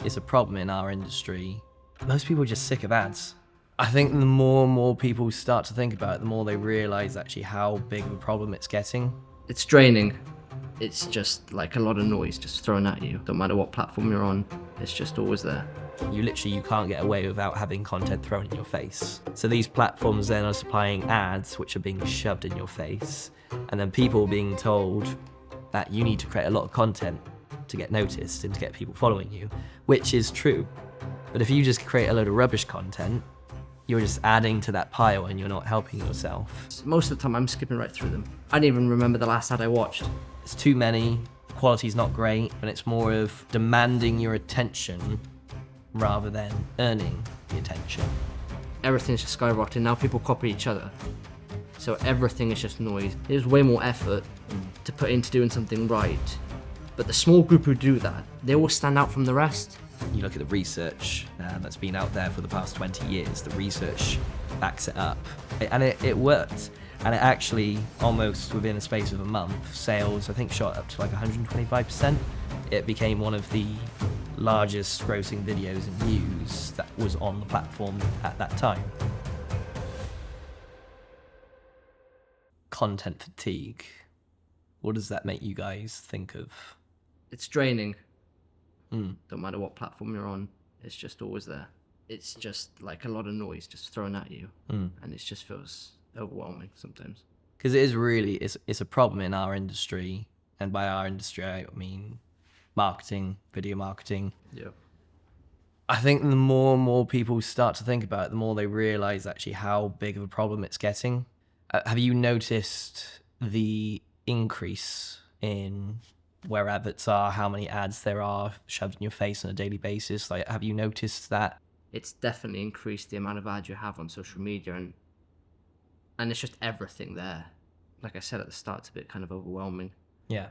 it's a problem in our industry. Most people are just sick of ads. I think the more and more people start to think about it, the more they realise actually how big of a problem it's getting. It's draining. It's just like a lot of noise just thrown at you. Don't matter what platform you're on, it's just always there. You can't get away without having content thrown in your face. So these platforms then are supplying ads which are being shoved in your face, and then people being told that you need to create a lot of content to get noticed and to get people following you, which is true. But if you just create a load of rubbish content, you're just adding to that pile and you're not helping yourself. Most of the time I'm skipping right through them. I don't even remember the last ad I watched. There's too many, the quality's not great, and it's more of demanding your attention rather than earning the attention. Everything's just skyrocketing. Now people copy each other. So everything is just noise. There's way more effort to put into doing something right. But the small group who do that, they all stand out from the rest. You look at the research that's been out there for the past 20 years, the research backs it up. And it worked. And it actually, almost within a space of a month, sales, I think, shot up to like 125%. It became one of the largest grossing videos and views that was on the platform at that time. Content fatigue. What does that make you guys think of? It's draining. Don't matter what platform you're on, it's just always there. It's just like a lot of noise just thrown at you, and it just feels overwhelming sometimes. Because it is really, it's a problem in our industry, and by our industry I mean marketing, video marketing. Yeah. I think the more and more people start to think about it, the more they realise actually how big of a problem it's getting. Have you noticed the increase in where adverts are, how many ads there are shoved in your face on a daily basis? Like, have you noticed that? It's definitely increased the amount of ads you have on social media, and it's just everything there. Like I said at the start, it's a bit kind of overwhelming. Yeah.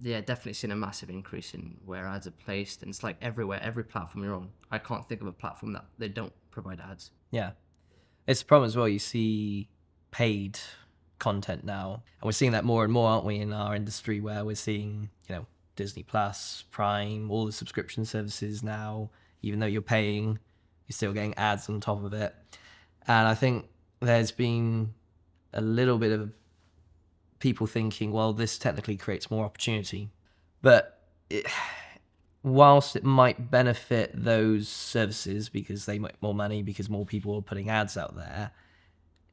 Definitely seen a massive increase in where ads are placed, and it's like everywhere, every platform you're on. I can't think of a platform that they don't provide ads. Yeah. It's a problem as well. You see paid content now, and we're seeing that more and more, aren't we, in our industry, where we're seeing, Disney Plus, Prime, all the subscription services now, even though you're paying, you're still getting ads on top of it. And I think there's been a little bit of people thinking, well, this technically creates more opportunity. But whilst it might benefit those services because they make more money, because more people are putting ads out there,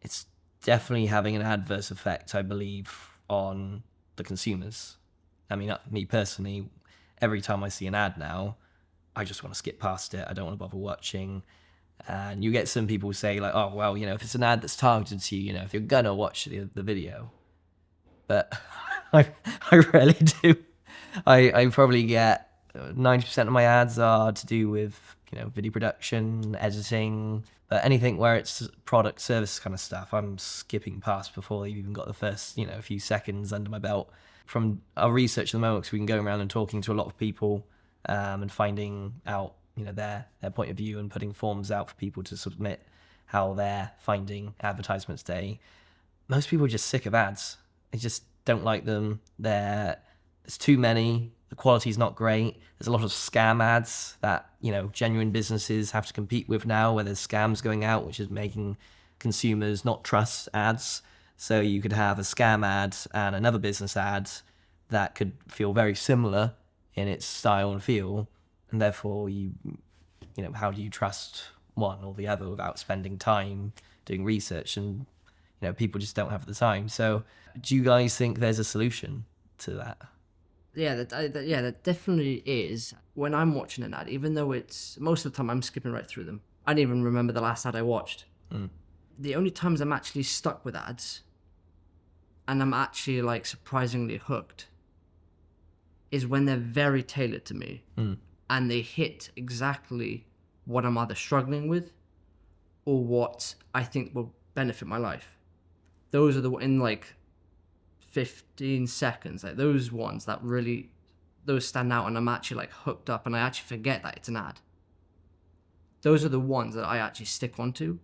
it's definitely having an adverse effect, I believe, on the consumers. I mean, me personally, every time I see an ad now, I just want to skip past it. I don't want to bother watching. And you get some people say like, oh, well, if it's an ad that's targeted to you, if you're going to watch the video. But I rarely do. I probably get 90% of my ads are to do with, video production, editing, but anything where it's product service kind of stuff, I'm skipping past before they've even got the first, a few seconds under my belt. From our research at the moment, because we can go around and talking to a lot of people and finding out, their point of view and putting forms out for people to submit how they're finding advertisements day. Most people are just sick of ads. They just don't like them. There's too many. The quality's not great. There's a lot of scam ads that, genuine businesses have to compete with now, where there's scams going out, which is making consumers not trust ads. So you could have a scam ad and another business ad that could feel very similar in its style and feel. And therefore, how do you trust one or the other without spending time doing research? And, people just don't have the time. So do you guys think there's a solution to that? Yeah, that definitely is. When I'm watching an ad, even though it's most of the time I'm skipping right through them. I don't even remember the last ad I watched. The only times I'm actually stuck with ads and I'm actually like surprisingly hooked is when they're very tailored to me and they hit exactly what I'm either struggling with or what I think will benefit my life. Those are in like 15 seconds, like those ones that really, those stand out and I'm actually like hooked up and I actually forget that it's an ad. Those are the ones that I actually stick onto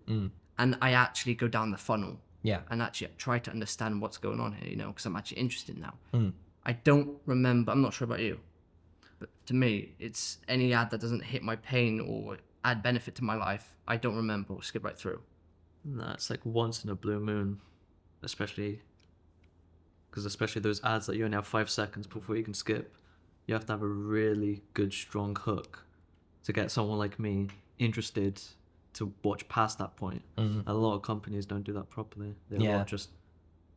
and I actually go down the funnel. Yeah. And actually try to understand what's going on here, because I'm actually interested now. I don't remember, I'm not sure about you, But to me, it's any ad that doesn't hit my pain or add benefit to my life, I don't remember or skip right through. No, it's like once in a blue moon, especially those ads that you only have 5 seconds before you can skip. You have to have a really good, strong hook to get someone like me interested to watch past that point. A lot of companies don't do that properly. They a lot just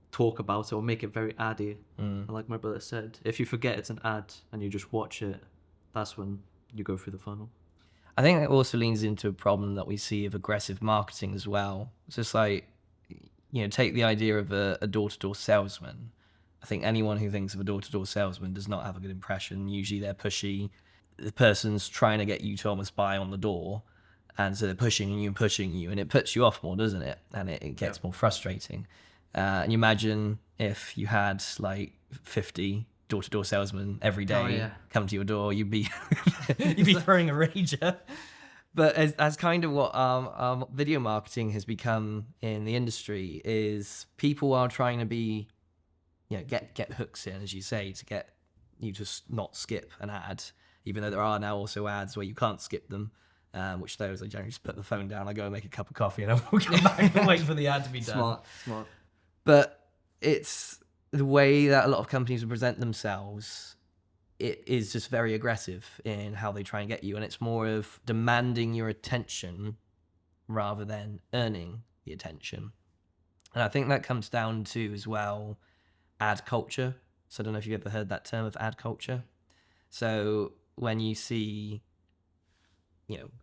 talk about it or make it very addy. And like my brother said, if you forget it's an ad and you just watch it, that's when you go through the funnel. I think that also leans into a problem that we see of aggressive marketing as well. It's just like, take the idea of a door-to-door salesman. I think anyone who thinks of a door-to-door salesman does not have a good impression. Usually they're pushy. The person's trying to get you to almost buy on the door. And so they're pushing you, and it puts you off more, doesn't it? And it gets more frustrating. And you imagine if you had like 50 door-to-door salesmen every day come to your door, you'd be throwing a rager. But as kind of what video marketing has become in the industry is people are trying to be, get hooks in, as you say, to get you to not skip an ad, even though there are now also ads where you can't skip them. Which those I generally just put the phone down, I go and make a cup of coffee, and I will come back and wait for the ad to be done. Smart. But it's the way that a lot of companies will present themselves. It is just very aggressive in how they try and get you, and it's more of demanding your attention rather than earning the attention. And I think that comes down to as well ad culture. So I don't know if you've ever heard that term of ad culture. So when you see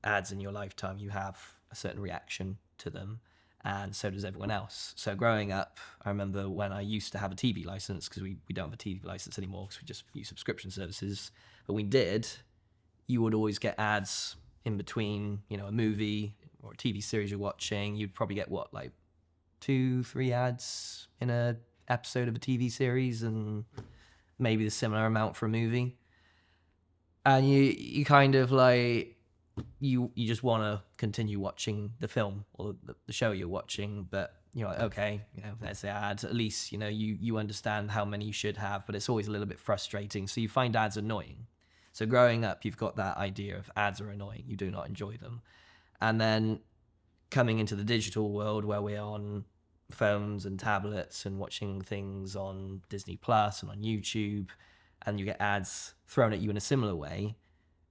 ads in your lifetime, you have a certain reaction to them, and so does everyone else. So growing up, I remember when I used to have a TV license, because we don't have a TV license anymore because we just use subscription services, but we did, you would always get ads in between, a movie or a TV series you're watching. You'd probably get like 2-3 ads in a episode of a TV series, and maybe the similar amount for a movie. And you kind of like, you just want to continue watching the film or the show you're watching, but you're like, okay, there's the ad. At least you understand how many you should have, but it's always a little bit frustrating. So you find ads annoying. So growing up, you've got that idea of ads are annoying. You do not enjoy them. And then coming into the digital world where we're on phones and tablets and watching things on Disney Plus and on YouTube, and you get ads thrown at you in a similar way,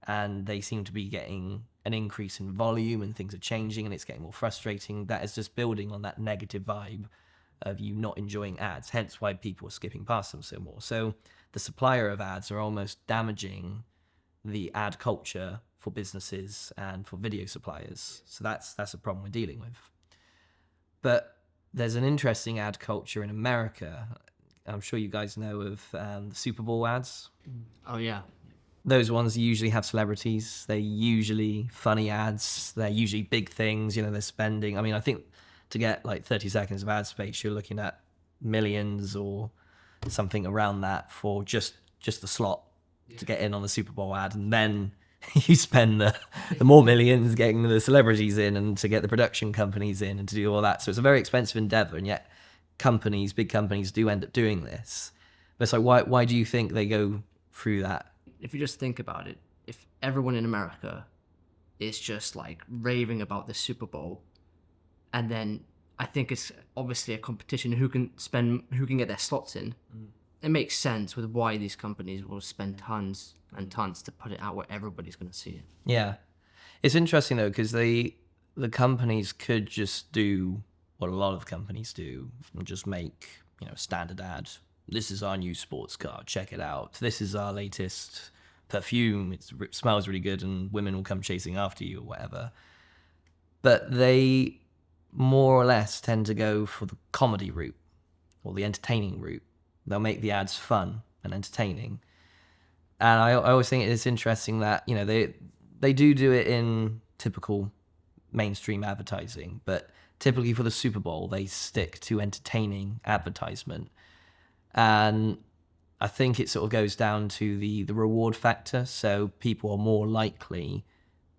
and they seem to be getting an increase in volume and things are changing and it's getting more frustrating. That is just building on that negative vibe of you not enjoying ads, hence why people are skipping past them so more. So the supplier of ads are almost damaging the ad culture for businesses and for video suppliers. So that's a problem we're dealing with. But there's an interesting ad culture in America. I'm sure you guys know of the Super Bowl ads. Oh, yeah. Those ones usually have celebrities. They're usually funny ads. They're usually big things. They're spending. I mean, I think to get like 30 seconds of ad space, you're looking at millions or something around that for just the slot to get in on the Super Bowl ad. And then you spend the more millions getting the celebrities in and to get the production companies in and to do all that. So it's a very expensive endeavor. And yet big companies do end up doing this. But it's like, why do you think they go through that? If you just think about it, if everyone in America is just like raving about the Super Bowl, and then I think it's obviously a competition who can get their slots in. It makes sense with why these companies will spend tons and tons to put it out where everybody's going to see it. Yeah. It's interesting though, because the companies could just do what a lot of companies do and just make, a standard ad. This is our new sports car. Check it out. This is our latest perfume. It smells really good and women will come chasing after you or whatever. But they more or less tend to go for the comedy route or the entertaining route. They'll make the ads fun and entertaining. And I always think it's interesting that, they do it in typical mainstream advertising, but typically for the Super Bowl, they stick to entertaining advertisement. And I think it sort of goes down to the reward factor. So people are more likely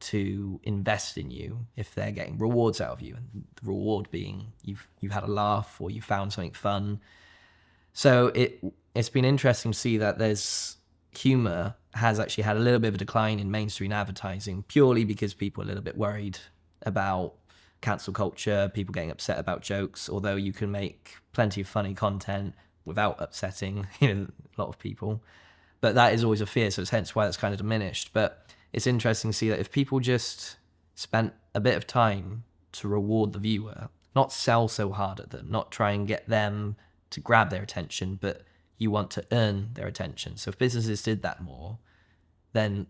to invest in you if they're getting rewards out of you. And the reward being you've had a laugh or you found something fun. So it's been interesting to see that there's humor has actually had a little bit of a decline in mainstream advertising, purely because people are a little bit worried about cancel culture, people getting upset about jokes, although you can make plenty of funny content without upsetting a lot of people. But that is always a fear, so it's hence why that's kind of diminished. But it's interesting to see that if people just spent a bit of time to reward the viewer, not sell so hard at them, not try and get them to grab their attention, but you want to earn their attention. So if businesses did that more, then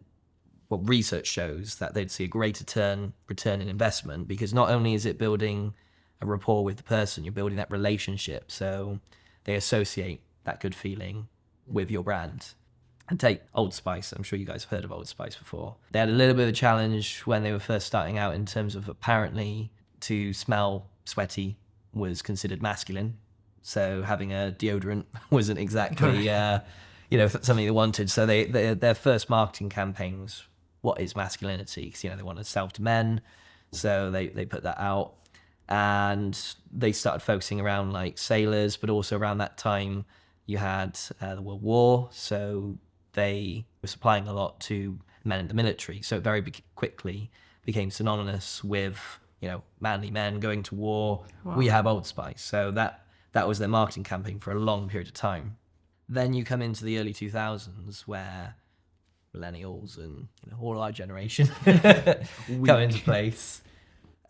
research shows that they'd see a greater return in investment, because not only is it building a rapport with the person, you're building that relationship. So they associate that good feeling with your brand. And take Old Spice. I'm sure you guys have heard of Old Spice before. They had a little bit of a challenge when they were first starting out in terms of, apparently, to smell sweaty was considered masculine. So having a deodorant wasn't exactly, something they wanted. So their first marketing campaign was, what is masculinity? Because, they wanted to sell to men. So they put that out. And they started focusing around like sailors, but also around that time you had the World War. So they were supplying a lot to men in the military. So it very quickly became synonymous with, manly men going to war. Wow. We have Old Spice. So that was their marketing campaign for a long period of time. Then you come into the early 2000s where millennials and all our generation come into place.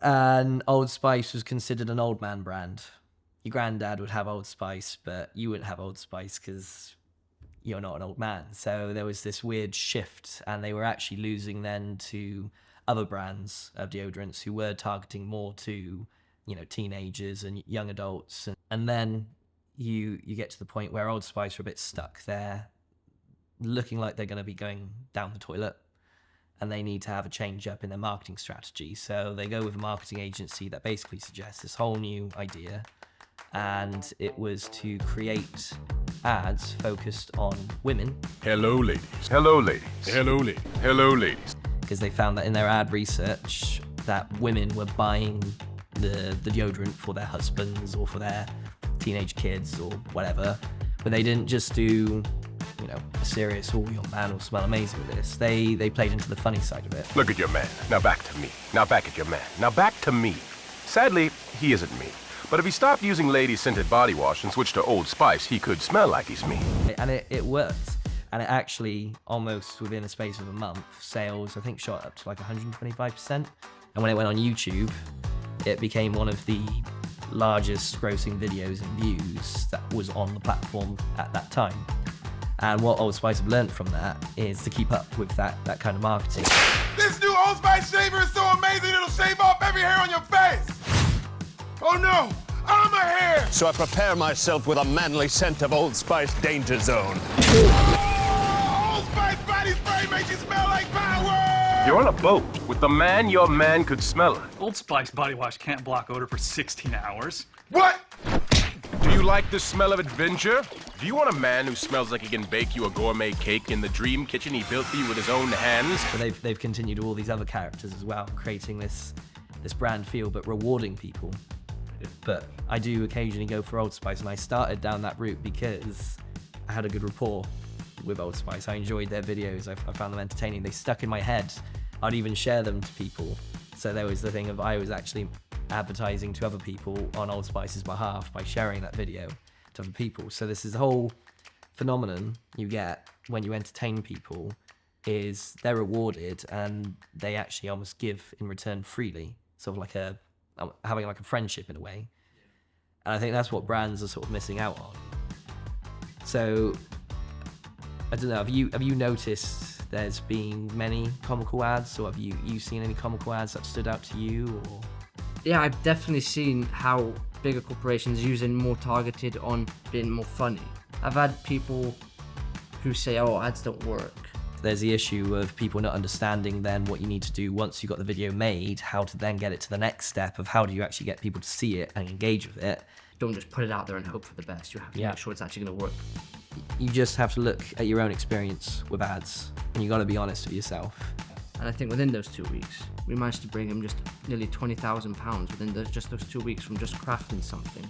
And Old Spice was considered an old man brand. Your granddad would have Old Spice, but you wouldn't have Old Spice because you're not an old man. So there was this weird shift, and they were actually losing then to other brands of deodorants who were targeting more to, teenagers and young adults. And then you get to the point where Old Spice are a bit stuck. They're looking like they're going to be going down the toilet, and they need to have a change up in their marketing strategy. So they go with a marketing agency that basically suggests this whole new idea, and it was to create ads focused on women. Hello, ladies. Hello, ladies. Hello, ladies. Hello, ladies. Because they found that in their ad research that women were buying the deodorant for their husbands or for their teenage kids or whatever, but they didn't just do a serious, your man will smell amazing with this. They played into the funny side of it. Look at your man. Now back to me. Now back at your man. Now back to me. Sadly, he isn't me. But if he stopped using lady-scented body wash and switched to Old Spice, he could smell like he's me. And it worked. And it actually, almost within a space of a month, sales, I think, shot up to like 125%. And when it went on YouTube, it became one of the largest grossing videos and views that was on the platform at that time. And what Old Spice have learned from that is to keep up with that kind of marketing. This new Old Spice shaver is so amazing it'll shave off every hair on your face. Oh no, I'm a hair! So I prepare myself with a manly scent of Old Spice Danger Zone. Oh, Old Spice body spray makes you smell like power! You're on a boat. With the man, your man could smell it. Old Spice body wash can't block odor for 16 hours. What? Do you like the smell of adventure? Do you want a man who smells like he can bake you a gourmet cake in the dream kitchen he built for you with his own hands? But they've continued all these other characters as well, creating this brand feel, but rewarding people. But I do occasionally go for Old Spice, and I started down that route because I had a good rapport with Old Spice. I enjoyed their videos. I found them entertaining. They stuck in my head. I'd even share them to people. So there was the thing of I was actually advertising to other people on Old Spice's behalf by sharing that video to other people. So this is the whole phenomenon you get when you entertain people, is they're rewarded and they actually almost give in return freely, sort of like having like a friendship in a way. And I think that's what brands are sort of missing out on. So I don't know, have you noticed there's been many comical ads, or have you seen any comical ads that stood out to you? Or Yeah, I've definitely seen how bigger corporations using more targeted on being more funny. I've had people who say, oh, ads don't work. There's the issue of people not understanding then what you need to do once you've got the video made, how to then get it to the next step of how do you actually get people to see it and engage with it. Don't just put it out there and hope for the best. You have to make sure it's actually going to work. You just have to look at your own experience with ads, and you got to be honest with yourself. And I think within those 2 weeks, we managed to bring him just nearly £20,000 within just those 2 weeks from just crafting something.